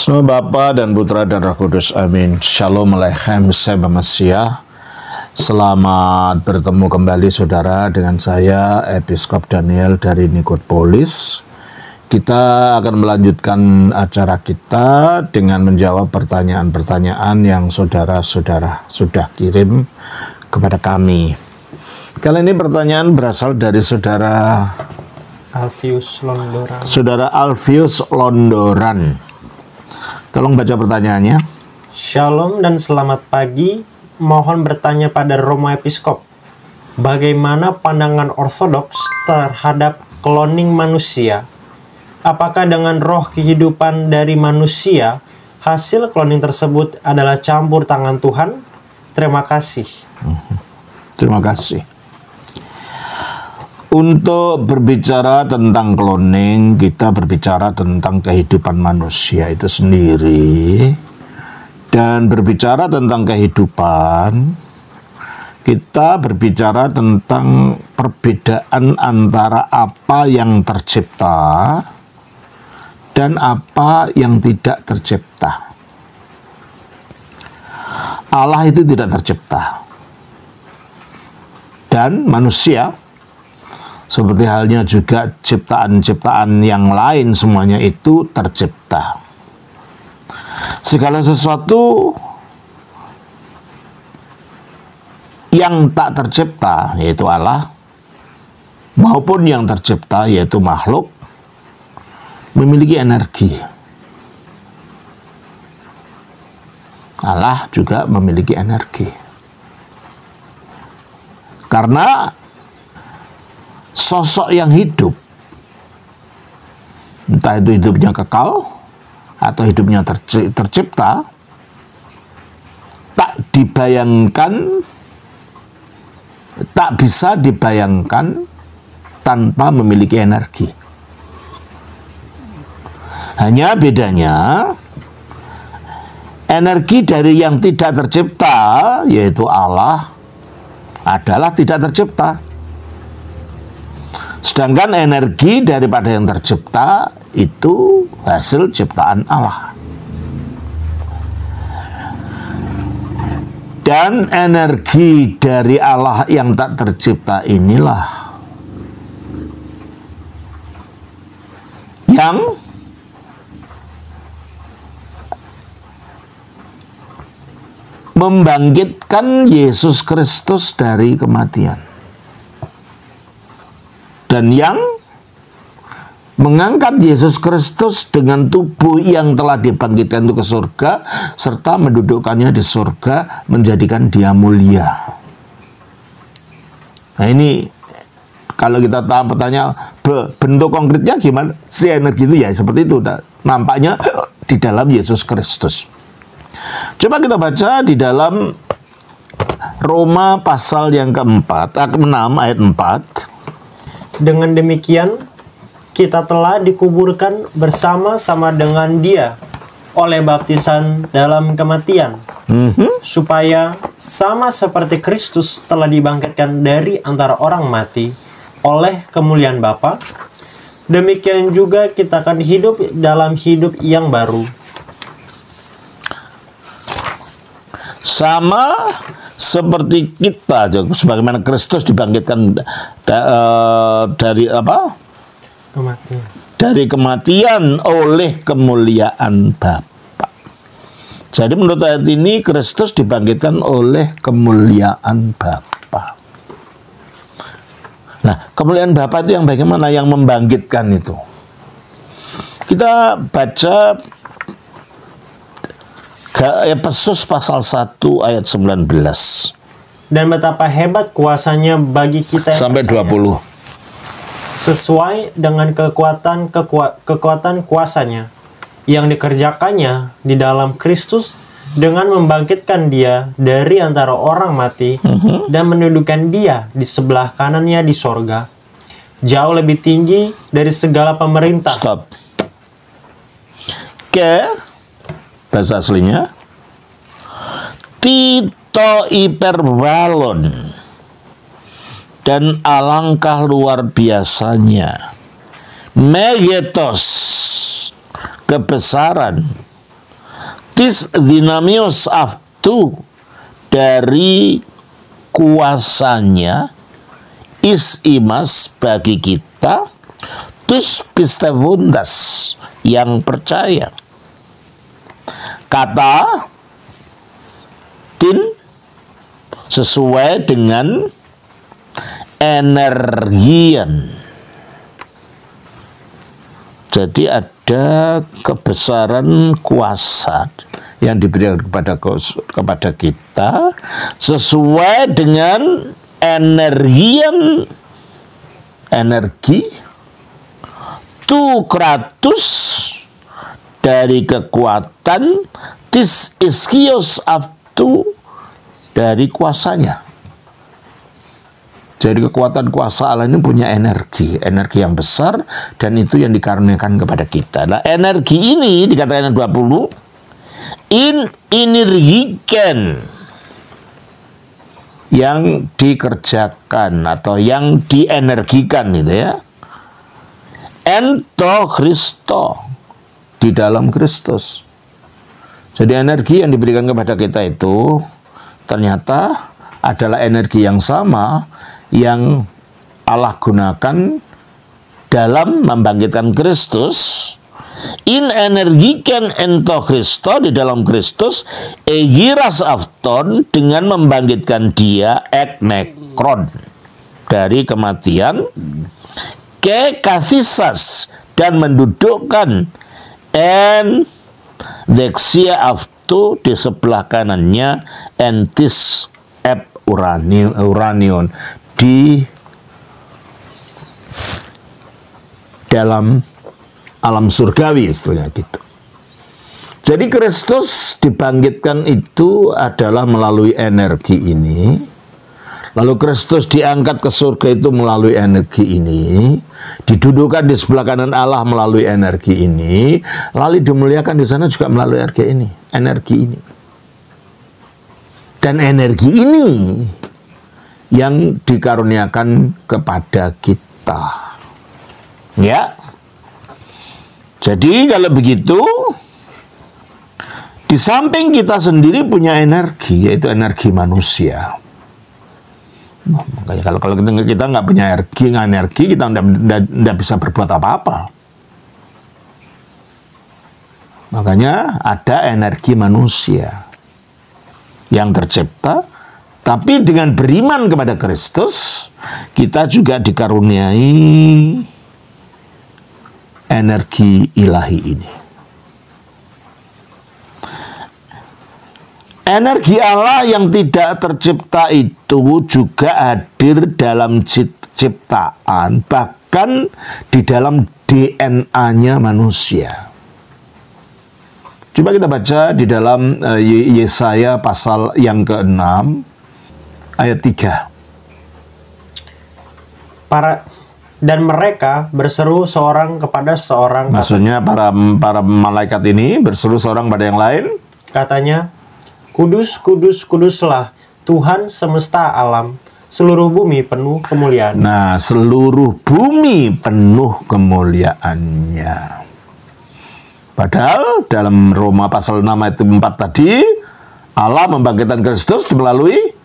Nama Bapa dan Putra dan Roh Kudus, amin. Shalom Aleichem, saya Masiah. Selamat bertemu kembali saudara dengan saya Episkop Daniel dari Nikopolis. Kita akan melanjutkan acara kita dengan menjawab pertanyaan-pertanyaan yang saudara-saudara sudah kirim kepada kami. Kali ini pertanyaan berasal dari saudara Alfius Londoran. Saudara Alfius Londoran. Tolong baca pertanyaannya. Shalom dan selamat pagi. Mohon bertanya pada Romo Episkop. Bagaimana pandangan ortodoks terhadap cloning manusia? Apakah dengan roh kehidupan dari manusia, hasil cloning tersebut adalah campur tangan Tuhan? Terima kasih. Terima kasih. Untuk berbicara tentang cloning, kita berbicara tentang kehidupan manusia itu sendiri. Dan berbicara tentang kehidupan, kita berbicara tentang perbedaan antara apa yang tercipta dan apa yang tidak tercipta. Allah itu tidak tercipta. Dan manusia, seperti halnya juga ciptaan-ciptaan yang lain, semuanya itu tercipta. Segala sesuatu yang tak tercipta, yaitu Allah, maupun yang tercipta, yaitu makhluk, memiliki energi. Allah juga memiliki energi. Karena sosok yang hidup, entah itu hidupnya kekal atau hidupnya tercipta, tak bisa dibayangkan tanpa memiliki energi. Hanya bedanya, energi dari yang tidak tercipta, yaitu Allah, adalah tidak tercipta. Sedangkan energi daripada yang tercipta itu hasil ciptaan Allah. Dan energi dari Allah yang tak tercipta inilah yang membangkitkan Yesus Kristus dari kematian. Dan yang mengangkat Yesus Kristus dengan tubuh yang telah dibangkitkan itu ke surga, serta mendudukkannya di surga, menjadikan dia mulia. Nah ini, kalau kita bertanya, bentuk konkretnya gimana? Si energi itu ya seperti itu, nampaknya di dalam Yesus Kristus. Coba kita baca di dalam Roma pasal yang keempat, 6 ayat 4. Dengan demikian, kita telah dikuburkan bersama-sama dengan Dia oleh baptisan dalam kematian, supaya sama seperti Kristus telah dibangkitkan dari antara orang mati oleh kemuliaan Bapa, demikian juga kita akan hidup dalam hidup yang baru. Sama seperti kita, sebagaimana Kristus dibangkitkan dari apa? Kematian. Dari kematian oleh kemuliaan Bapa. Jadi menurut ayat ini Kristus dibangkitkan oleh kemuliaan Bapa. Nah, kemuliaan Bapa itu yang bagaimana, yang membangkitkan itu? Kita baca Efesus pasal 1 ayat 19. Dan betapa hebat kuasanya bagi kita yang sampai percaya. 20. Sesuai dengan kekuatan kuasanya yang dikerjakannya di dalam Kristus dengan membangkitkan Dia dari antara orang mati dan mendudukan Dia di sebelah kanannya di sorga, jauh lebih tinggi dari segala pemerintah. Stop. Bahasa aslinya Tito Iperbalon, dan alangkah luar biasanya megetos, kebesaran, Tis dinamios aftu, dari kuasanya, is imas bagi kita, tus pistevundas, yang percaya. Kata tin sesuai dengan energian. Jadi ada kebesaran kuasa yang diberikan kepada kita sesuai dengan energi tu kratus, dari kekuatan, tis iskios aftu, dari kuasanya. Jadi kekuatan kuasa Allah ini punya energi yang besar, dan itu yang dikaruniakan kepada kita. Nah, energi ini dikatakan 20 energiken, yang dikerjakan atau yang dienergikan gitu ya. Ento Christo, di dalam Kristus. Jadi energi yang diberikan kepada kita itu ternyata adalah energi yang sama yang Allah gunakan dalam membangkitkan Kristus. In energikan ento Kristo, di dalam Kristus, egiras afton, dengan membangkitkan dia ek nekron, dari kematian, ke kasisas, dan mendudukkan en dexia aftu, di sebelah kanannya entis ep uranion, di dalam alam surgawi, istilahnya gitu. Jadi Kristus dibangkitkan itu adalah melalui energi ini. Lalu Kristus diangkat ke surga itu melalui energi ini. Didudukkan di sebelah kanan Allah melalui energi ini. Lalu dimuliakan di sana juga melalui energi ini. Dan energi ini yang dikaruniakan kepada kita. Ya. Jadi kalau begitu, di samping kita sendiri punya energi, yaitu energi manusia. Nah, makanya kalau kita nggak punya energi, kita nggak bisa berbuat apa-apa. Makanya ada energi manusia yang tercipta. Tapi dengan beriman kepada Kristus, kita juga dikaruniai energi ilahi ini. Energi Allah yang tidak tercipta itu juga hadir dalam ciptaan, bahkan di dalam DNA-nya manusia. Coba kita baca di dalam Yesaya pasal yang ke-6, ayat 3. Dan mereka berseru seorang kepada seorang. Maksudnya para malaikat ini berseru seorang pada yang lain. Katanya, kudus, kudus, kuduslah Tuhan semesta alam, seluruh bumi penuh kemuliaan. Nah, seluruh bumi penuh kemuliaannya. Padahal dalam Roma pasal 6 ayat 4 tadi, Allah membangkitkan Kristus melalui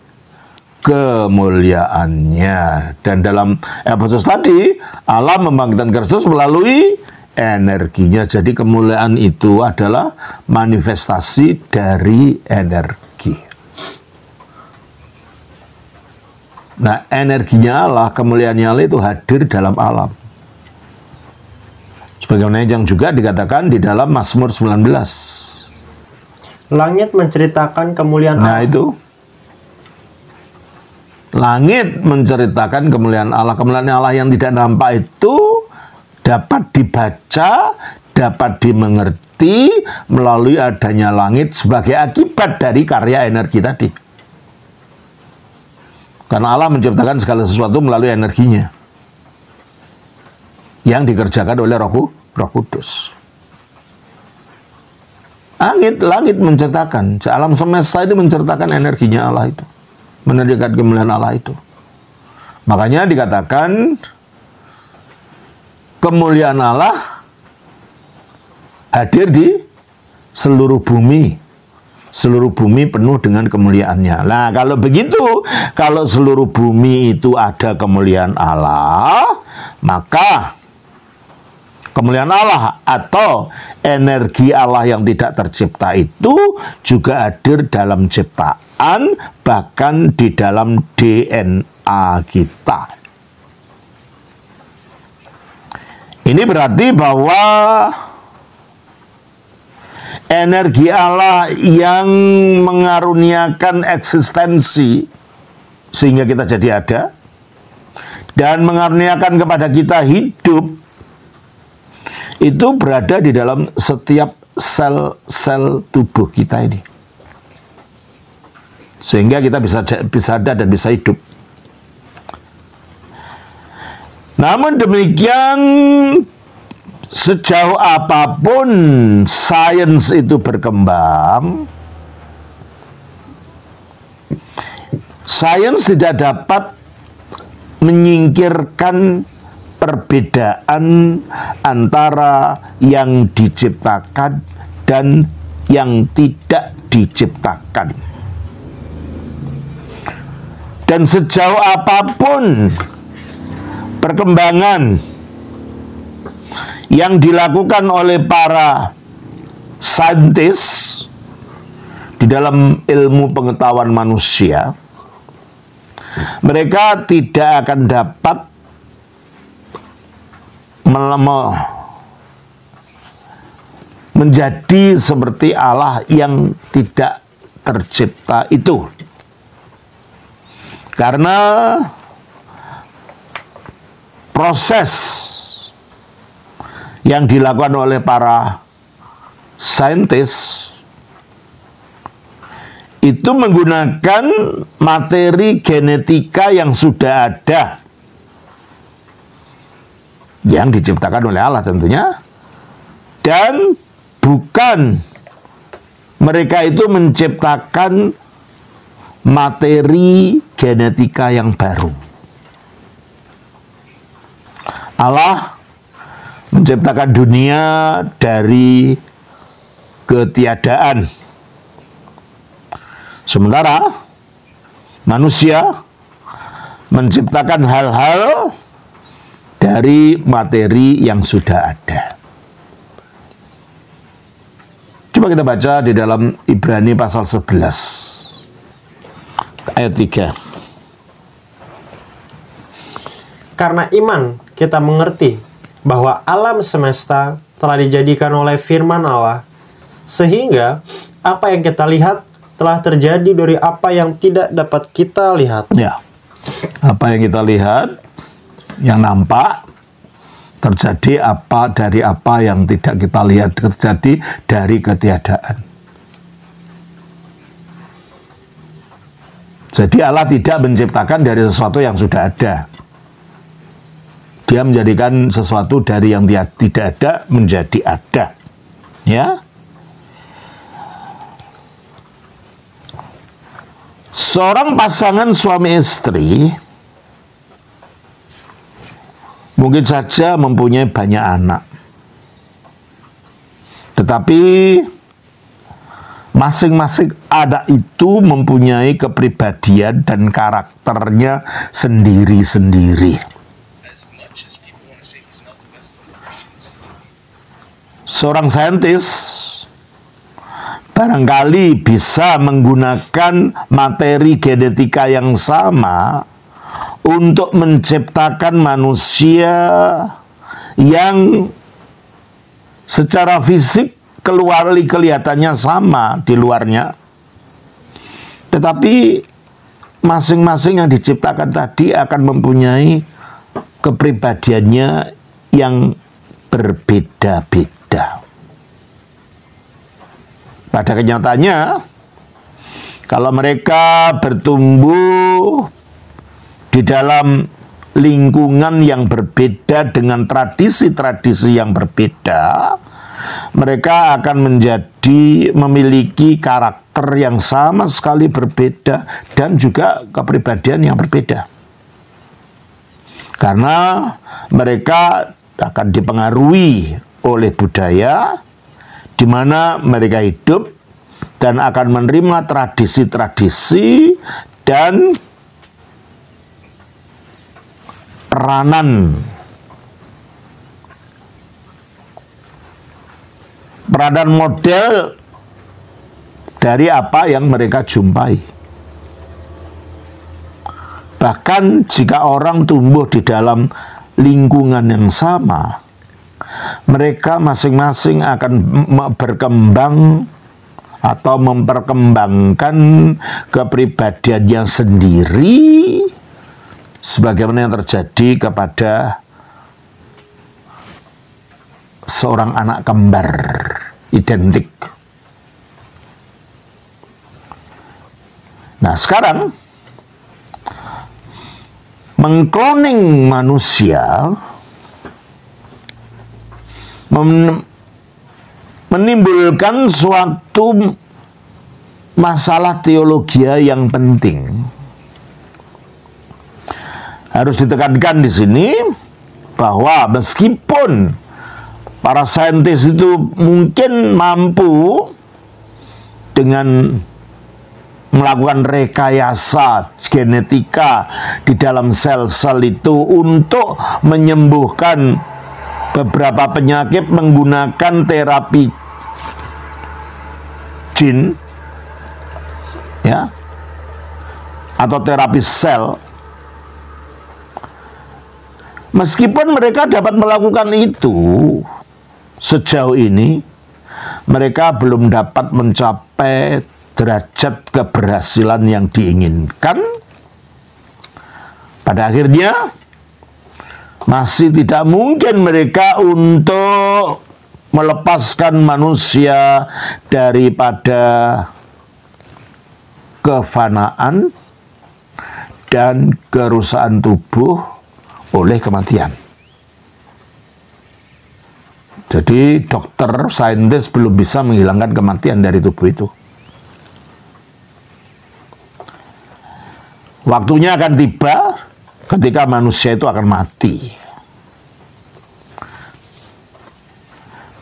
kemuliaannya. Dan dalam Efesus tadi, Allah membangkitkan Kristus melalui energinya. Jadi kemuliaan itu adalah manifestasi dari energi. Nah, energinya Allah, kemuliaannya Allah itu hadir dalam alam. Sebagaimana yang juga dikatakan di dalam Mazmur 19. Langit menceritakan kemuliaan Allah. Nah, itu. Langit menceritakan kemuliaan Allah. Kemuliaan Allah yang tidak nampak itu dapat dibaca, dapat dimengerti melalui adanya langit sebagai akibat dari karya energi tadi. Karena Allah menciptakan segala sesuatu melalui energinya yang dikerjakan oleh Roh Kudus. Langit menceritakan, alam semesta itu menceritakan energinya Allah itu, menceritakan kemuliaan Allah itu. Makanya dikatakan kemuliaan Allah hadir di seluruh bumi seluruh bumi penuh dengan kemuliaannya. Nah, kalau begitu, kalau seluruh bumi itu ada kemuliaan Allah, maka kemuliaan Allah atau energi Allah yang tidak tercipta itu juga hadir dalam ciptaan, bahkan di dalam DNA kita. Ini berarti bahwa energi Allah yang mengaruniakan eksistensi sehingga kita jadi ada dan mengaruniakan kepada kita hidup itu berada di dalam setiap sel-sel tubuh kita ini, sehingga kita bisa ada dan bisa hidup. Namun demikian, sejauh apapun sains itu berkembang, sains tidak dapat menyingkirkan perbedaan antara yang diciptakan dan yang tidak diciptakan. Dan sejauh apapun perkembangan yang dilakukan oleh para saintis di dalam ilmu pengetahuan manusia, mereka tidak akan dapat menjadi seperti Allah yang tidak tercipta itu. Karena proses yang dilakukan oleh para saintis itu menggunakan materi genetika yang sudah ada, yang diciptakan oleh Allah tentunya, dan bukan mereka itu menciptakan materi genetika yang baru. Allah menciptakan dunia dari ketiadaan, sementara manusia menciptakan hal-hal dari materi yang sudah ada. Coba kita baca di dalam Ibrani pasal 11 ayat 3. Karena iman kita mengerti bahwa alam semesta telah dijadikan oleh firman Allah, sehingga apa yang kita lihat telah terjadi dari apa yang tidak dapat kita lihat. Ya, apa yang kita lihat, yang nampak, terjadi apa dari apa yang tidak kita lihat, terjadi dari ketiadaan. Jadi Allah tidak menciptakan dari sesuatu yang sudah ada. Dia menjadikan sesuatu dari yang tidak ada menjadi ada. Ya. Seorang pasangan suami istri mungkin saja mempunyai banyak anak, tetapi masing-masing anak itu mempunyai kepribadian dan karakternya sendiri-sendiri. Seorang saintis barangkali bisa menggunakan materi genetika yang sama untuk menciptakan manusia yang secara fisik kelihatannya sama di luarnya, tetapi masing-masing yang diciptakan tadi akan mempunyai kepribadiannya yang berbeda-beda. Pada kenyataannya, kalau mereka bertumbuh di dalam lingkungan yang berbeda dengan tradisi-tradisi yang berbeda, mereka akan memiliki karakter yang sama sekali berbeda dan juga kepribadian yang berbeda. Karena mereka akan dipengaruhi oleh budaya di mana mereka hidup dan akan menerima tradisi-tradisi dan peranan model dari apa yang mereka jumpai. Bahkan jika orang tumbuh di dalam lingkungan yang sama, mereka masing-masing akan berkembang atau memperkembangkan kepribadiannya sendiri sebagaimana yang terjadi kepada seorang anak kembar identik. Nah, sekarang mengkloning manusia menimbulkan suatu masalah teologi yang penting. Harus ditekankan di sini bahwa meskipun para saintis itu mungkin mampu dengan melakukan rekayasa genetika di dalam sel-sel itu untuk menyembuhkan beberapa penyakit menggunakan terapi jin, ya, atau terapi sel. Meskipun mereka dapat melakukan itu, sejauh ini mereka belum dapat mencapai derajat keberhasilan yang diinginkan. Pada akhirnya masih tidak mungkin mereka untuk melepaskan manusia daripada kefanaan dan kerusakan tubuh oleh kematian. Jadi dokter, saintis belum bisa menghilangkan kematian dari tubuh itu. Waktunya akan tiba ketika manusia itu akan mati.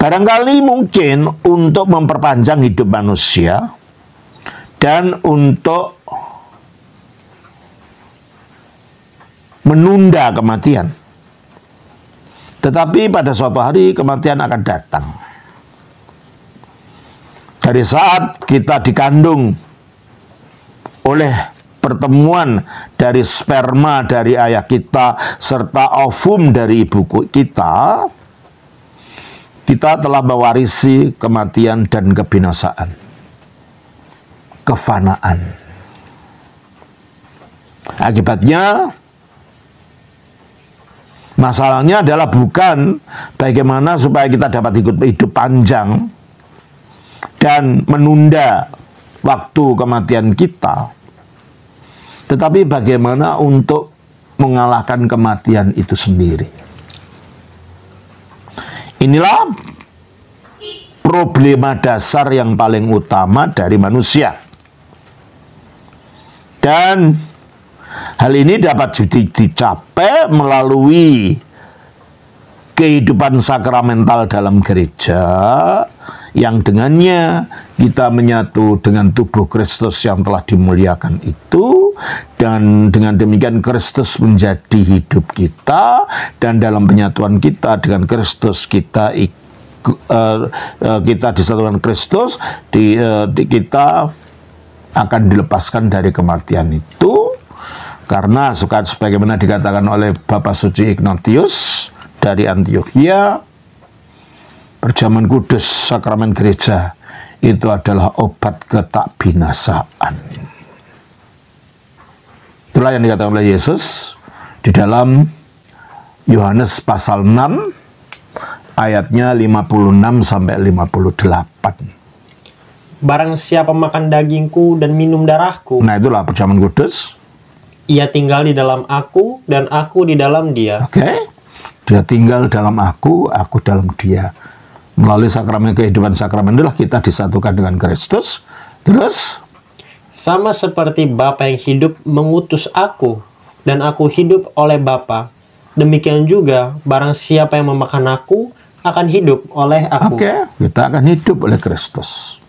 Barangkali mungkin untuk memperpanjang hidup manusia dan untuk menunda kematian. Tetapi pada suatu hari kematian akan datang. Dari saat kita dikandung oleh pertemuan dari sperma dari ayah kita serta ovum dari ibu kita, kita telah mewarisi kematian dan kebinasaan, kefanaan. Akibatnya, masalahnya adalah bukan bagaimana supaya kita dapat hidup panjang dan menunda waktu kematian kita, tetapi bagaimana untuk mengalahkan kematian itu sendiri. Inilah problema dasar yang paling utama dari manusia. Dan hal ini dapat dicapai melalui kehidupan sakramental dalam gereja, yang dengannya kita menyatu dengan tubuh Kristus yang telah dimuliakan itu, dan dengan demikian Kristus menjadi hidup kita, dan dalam penyatuan kita dengan Kristus kita disatukan Kristus, kita akan dilepaskan dari kematian itu, karena sebagaimana dikatakan oleh Bapak Suci Ignatius dari Antioquia, perjamuan kudus sakramen gereja itu adalah obat ketakbinasaan. Itulah yang dikatakan oleh Yesus di dalam Yohanes pasal 6 ayatnya 56 sampai 58. Barang siapa makan dagingku dan minum darahku, Nah, itulah perjamuan kudus. ia tinggal di dalam aku dan aku di dalam dia. Oke. Dia tinggal dalam aku dalam dia. Melalui sakramen kehidupan sakramen itulah kita disatukan dengan Kristus. Terus, Sama seperti Bapa yang hidup mengutus aku, dan aku hidup oleh Bapa, demikian juga barang siapa yang memakan aku akan hidup oleh aku. oke, kita akan hidup oleh Kristus.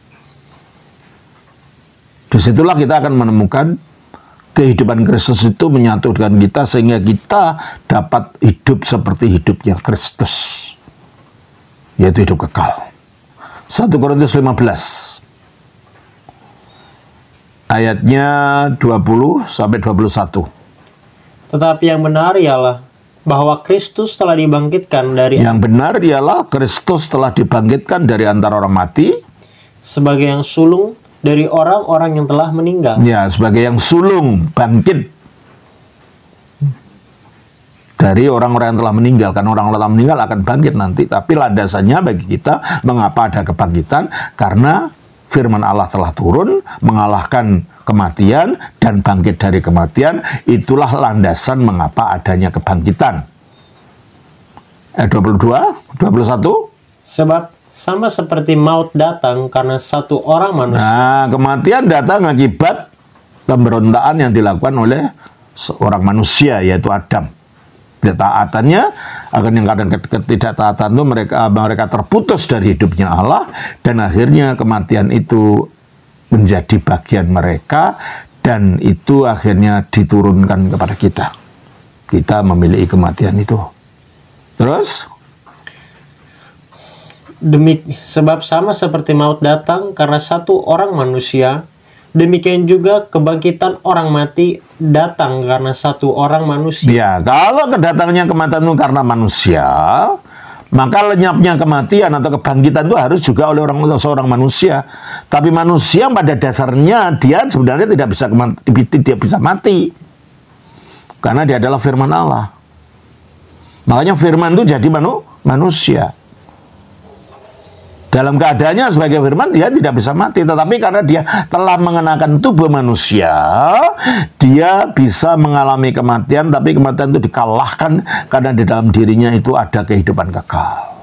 Disitulah kita akan menemukan kehidupan Kristus itu menyatu dengan kita sehingga kita dapat hidup seperti hidupnya Kristus, yaitu hidup kekal. 1 Korintus 15 ayatnya 20 sampai 21. Tetapi yang benar ialah bahwa Kristus telah dibangkitkan dari Yang benar ialah Kristus telah dibangkitkan dari antara orang mati sebagai yang sulung dari orang-orang yang telah meninggal. ya, sebagai yang sulung bangkit dari orang-orang yang telah meninggal. Karena orang-orang yang telah meninggal akan bangkit nanti. Tapi landasannya bagi kita, mengapa ada kebangkitan? Karena firman Allah telah turun, mengalahkan kematian dan bangkit dari kematian. Itulah landasan mengapa adanya kebangkitan. 22, 21. Sebab sama seperti maut datang karena satu orang manusia. Nah, kematian datang akibat pemberontakan yang dilakukan oleh seorang manusia, yaitu Adam. Ketaatannya akan yang kadang ketidaktaatan itu mereka terputus dari hidupnya Allah, dan akhirnya kematian itu menjadi bagian mereka, dan itu akhirnya diturunkan kepada kita. Kita memiliki kematian itu. Terus? Sebab sama seperti maut datang karena satu orang manusia, demikian juga kebangkitan orang mati datang karena satu orang manusia. Ya, kalau kedatangannya kematian itu karena manusia, maka lenyapnya kematian atau kebangkitan itu harus juga oleh seorang manusia. Tapi manusia pada dasarnya dia sebenarnya tidak bisa mati, karena dia adalah firman Allah. Makanya firman itu jadi manusia. Dalam keadaannya sebagai firman dia tidak bisa mati, tetapi karena dia telah mengenakan tubuh manusia, dia bisa mengalami kematian, tapi kematian itu dikalahkan karena di dalam dirinya itu ada kehidupan kekal.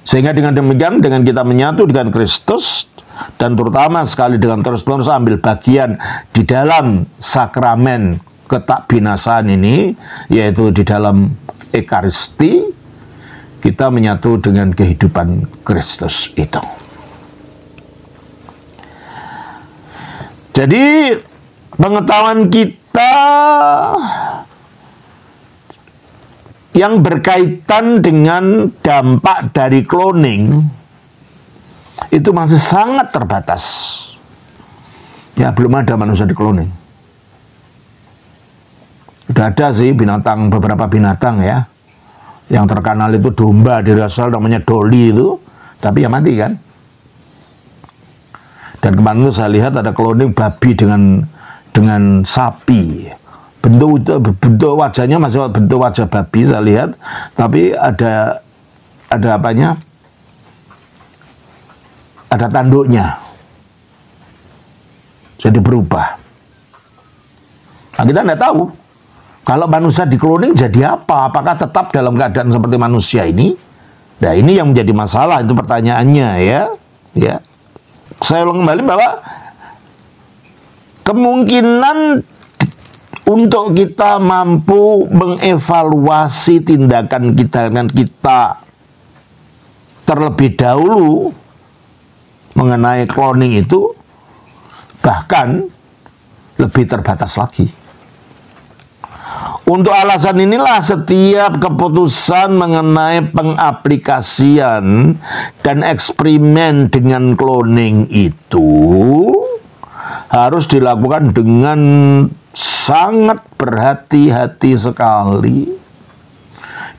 Sehingga dengan demikian, dengan kita menyatu dengan Kristus, dan terutama sekali dengan terus-menerus ambil bagian di dalam sakramen ketakbinasaan ini, yaitu di dalam Ekaristi, kita menyatu dengan kehidupan Kristus itu. Jadi pengetahuan kita yang berkaitan dengan dampak dari cloning itu masih sangat terbatas. Ya, belum ada manusia di cloning. Sudah ada sih beberapa binatang ya. Yang terkenal itu domba di Australia namanya Dolly itu, tapi ya mati kan. Dan kemarin itu saya lihat ada cloning babi dengan sapi. Bentuk wajahnya masih bentuk wajah babi saya lihat, tapi ada apanya? Ada tanduknya. Jadi berubah. Nah, kita tidak tahu. Kalau manusia di-cloning jadi apa? Apakah tetap dalam keadaan seperti manusia ini? Nah, ini yang menjadi masalah, itu pertanyaannya ya. Ya. Saya ulang kembali bahwa kemungkinan untuk kita mampu mengevaluasi tindakan kita dengan kita terlebih dahulu mengenai cloning itu bahkan lebih terbatas lagi. Untuk alasan inilah setiap keputusan mengenai pengaplikasian dan eksperimen dengan cloning itu harus dilakukan dengan sangat berhati-hati sekali,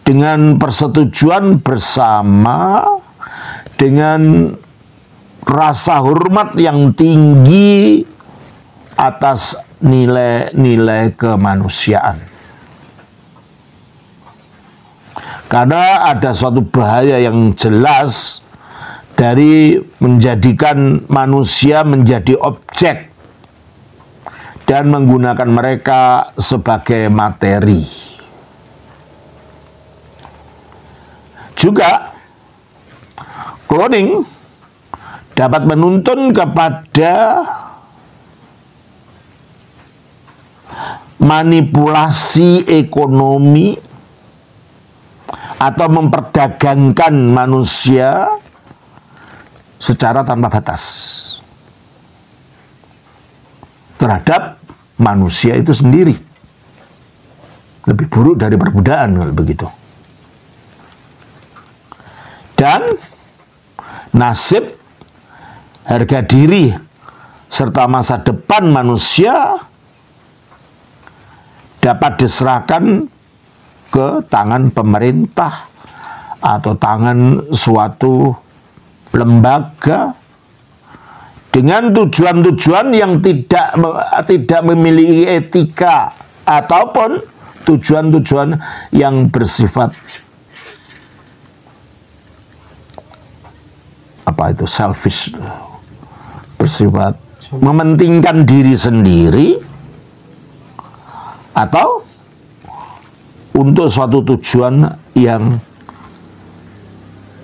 dengan persetujuan bersama, dengan rasa hormat yang tinggi atas nilai-nilai kemanusiaan. Karena ada suatu bahaya yang jelas dari menjadikan manusia menjadi objek dan menggunakan mereka sebagai materi. Juga cloning dapat menuntun kepada manipulasi ekonomi atau memperdagangkan manusia secara tanpa batas. terhadap manusia itu sendiri. Lebih buruk dari perbudakan kalau begitu. Dan nasib, harga diri, serta masa depan manusia dapat diserahkan ke tangan pemerintah atau tangan suatu lembaga dengan tujuan-tujuan yang tidak memiliki etika ataupun tujuan-tujuan yang bersifat selfish, bersifat mementingkan diri sendiri atau untuk suatu tujuan yang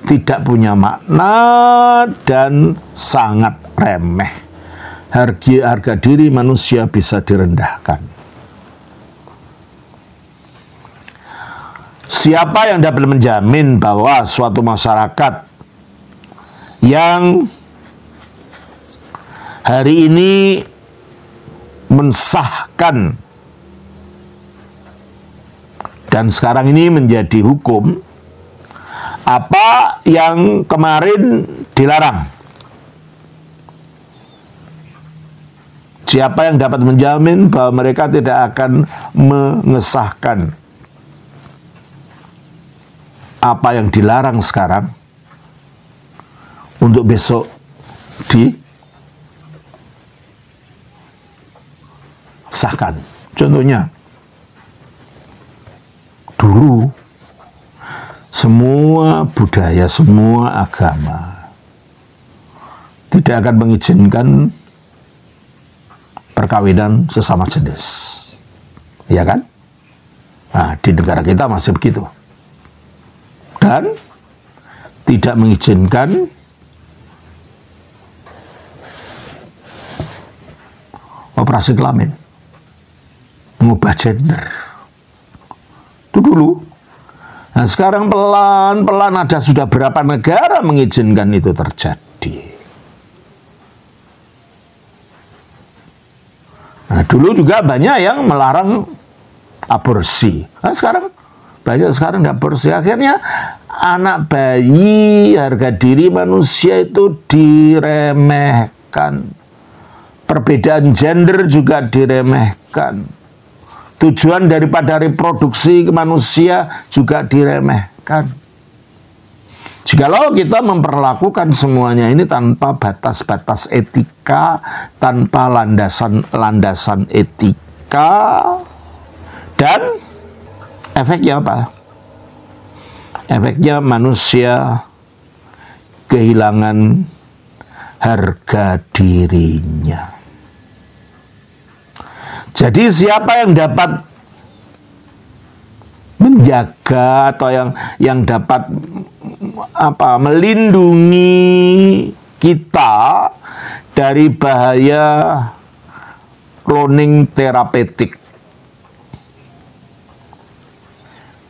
tidak punya makna dan sangat remeh. Harga diri manusia bisa direndahkan. Siapa yang dapat menjamin bahwa suatu masyarakat yang hari ini mensahkan dan sekarang ini menjadi hukum apa yang kemarin dilarang? Siapa yang dapat menjamin bahwa mereka tidak akan mengesahkan apa yang dilarang sekarang untuk besok disahkan? Contohnya, dulu semua budaya, semua agama tidak akan mengizinkan perkawinan sesama jenis, ya kan? Nah, di negara kita masih begitu, dan tidak mengizinkan operasi kelamin, mengubah gender. Itu dulu. Nah, sekarang pelan-pelan ada sudah berapa negara mengizinkan itu terjadi. Nah, dulu juga banyak yang melarang aborsi. Nah, sekarang banyak nggak aborsi. Akhirnya anak bayi, harga diri manusia itu diremehkan. Perbedaan gender juga diremehkan. Tujuan daripada reproduksi manusia juga diremehkan. Jikalau kita memperlakukan semuanya ini tanpa batas-batas etika, tanpa landasan-landasan etika, dan efeknya apa? Efeknya manusia kehilangan harga dirinya. Jadi siapa yang dapat menjaga atau yang dapat melindungi kita dari bahaya cloning terapeutik,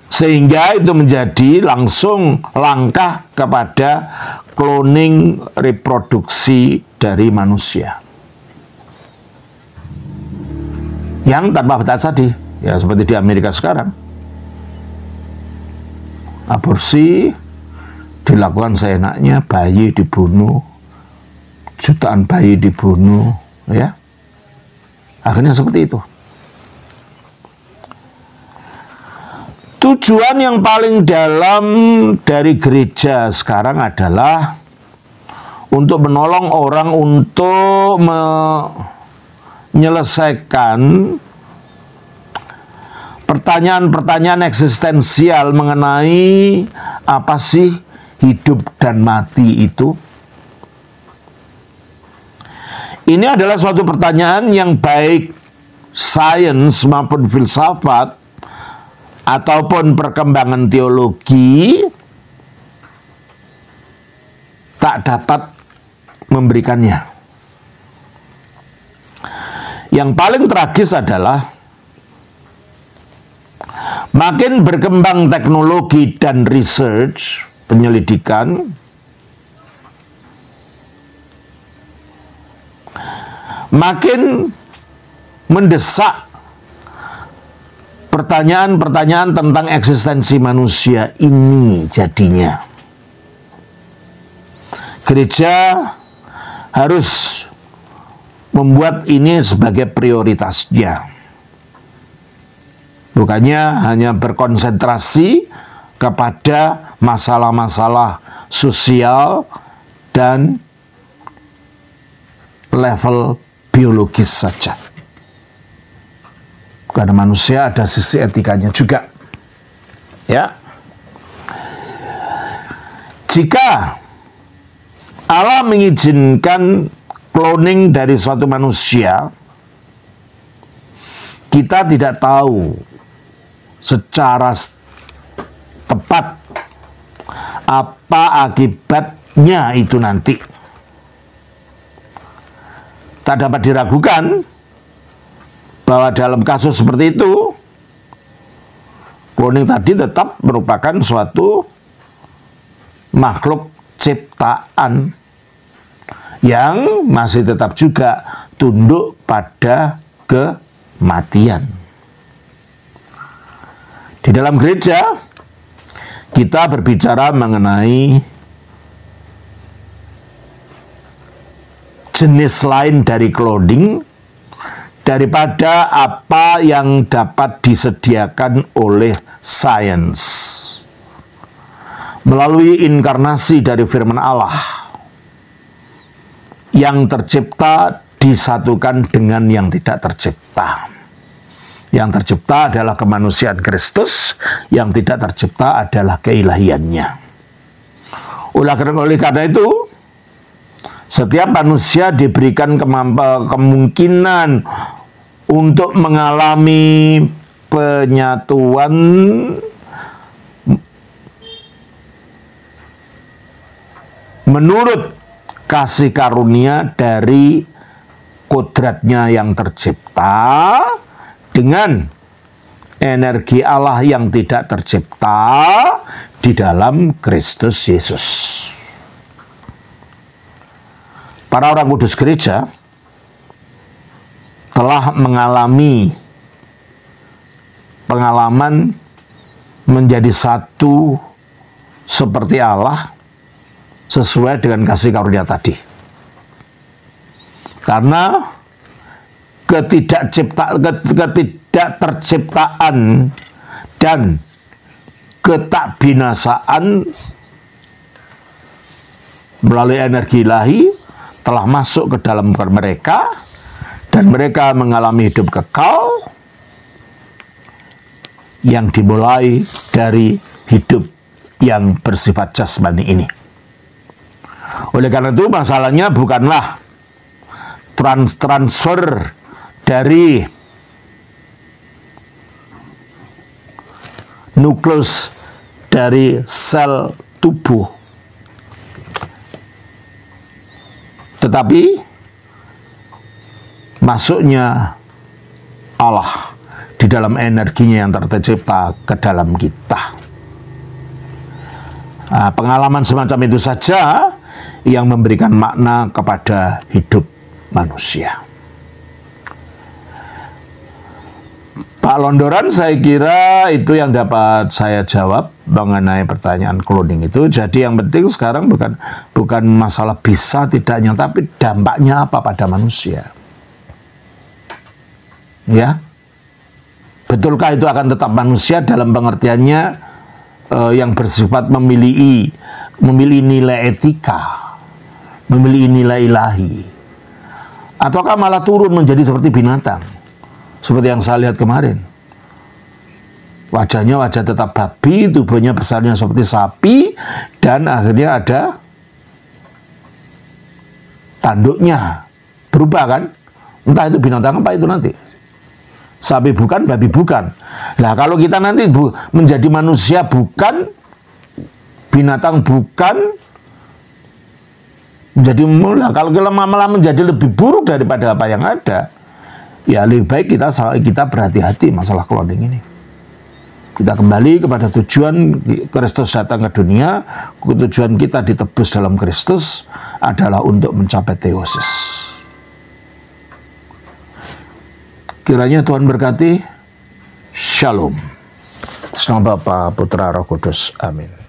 sehingga itu menjadi langsung langkah kepada cloning reproduksi dari manusia yang tanpa batas tadi, ya seperti di Amerika sekarang. Aborsi dilakukan seenaknya, bayi dibunuh, jutaan bayi dibunuh, ya. Akhirnya seperti itu. Tujuan yang paling dalam dari gereja sekarang adalah untuk menolong orang untuk menyelesaikan pertanyaan-pertanyaan eksistensial mengenai apa sih hidup dan mati itu. Ini adalah suatu pertanyaan yang baik sains maupun filsafat ataupun perkembangan teologi tak dapat memberikannya. Yang paling tragis adalah makin berkembang teknologi dan research, penyelidikan, makin mendesak pertanyaan-pertanyaan tentang eksistensi manusia ini jadinya. Gereja harus membuat ini sebagai prioritasnya. Bukannya hanya berkonsentrasi kepada masalah-masalah sosial dan level biologis saja. Karena manusia ada sisi etikanya juga. Ya. Jika Allah mengizinkan cloning dari suatu manusia, kita tidak tahu secara tepat apa akibatnya itu nanti. Tak dapat diragukan bahwa dalam kasus seperti itu, cloning tadi tetap merupakan suatu makhluk ciptaan yang masih tetap juga tunduk pada kematian. Di dalam gereja, kita berbicara mengenai jenis lain dari cloning daripada apa yang dapat disediakan oleh sains melalui inkarnasi dari firman Allah yang tercipta disatukan dengan yang tidak tercipta. Yang tercipta adalah kemanusiaan Kristus, yang tidak tercipta adalah keilahiannya. Oleh karena itu, setiap manusia diberikan kemungkinan untuk mengalami penyatuan menurut kasih karunia dari kodratnya yang tercipta dengan energi Allah yang tidak tercipta di dalam Kristus Yesus. Para orang kudus gereja telah mengalami pengalaman menjadi satu seperti Allah sesuai dengan kasih karunia tadi. Karena ketidakterciptaan dan ketakbinasaan melalui energi ilahi telah masuk ke dalam mereka dan mereka mengalami hidup kekal yang dimulai dari hidup yang bersifat jasmani ini. Oleh karena itu masalahnya bukanlah transfer dari nukleus dari sel tubuh, tetapi masuknya Allah di dalam energinya yang tercipta ke dalam kita. Pengalaman semacam itu saja yang memberikan makna kepada hidup manusia. Pak Londoran, saya kira itu yang dapat saya jawab mengenai pertanyaan cloning itu. Jadi yang penting sekarang bukan masalah bisa tidaknya, tapi dampaknya apa pada manusia. Ya, betulkah itu akan tetap manusia dalam pengertiannya yang bersifat memiliki nilai etika, memiliki nilai ilahi, ataukah malah turun menjadi seperti binatang? Seperti yang saya lihat kemarin. Wajahnya wajah tetap babi, tubuhnya besarnya seperti sapi, dan akhirnya ada tanduknya. Berubah kan? Entah itu binatang apa itu nanti. Sapi bukan, babi bukan. Nah, kalau kita nanti menjadi manusia bukan, binatang bukan, menjadi kalau kita malah menjadi lebih buruk daripada apa yang ada, ya lebih baik kita berhati-hati masalah cloning ini. Kita kembali kepada tujuan Kristus datang ke dunia. Tujuan kita ditebus dalam Kristus adalah untuk mencapai teosis. Kiranya Tuhan berkati. Shalom. Nama Bapa, Putra, Roh Kudus. Amin.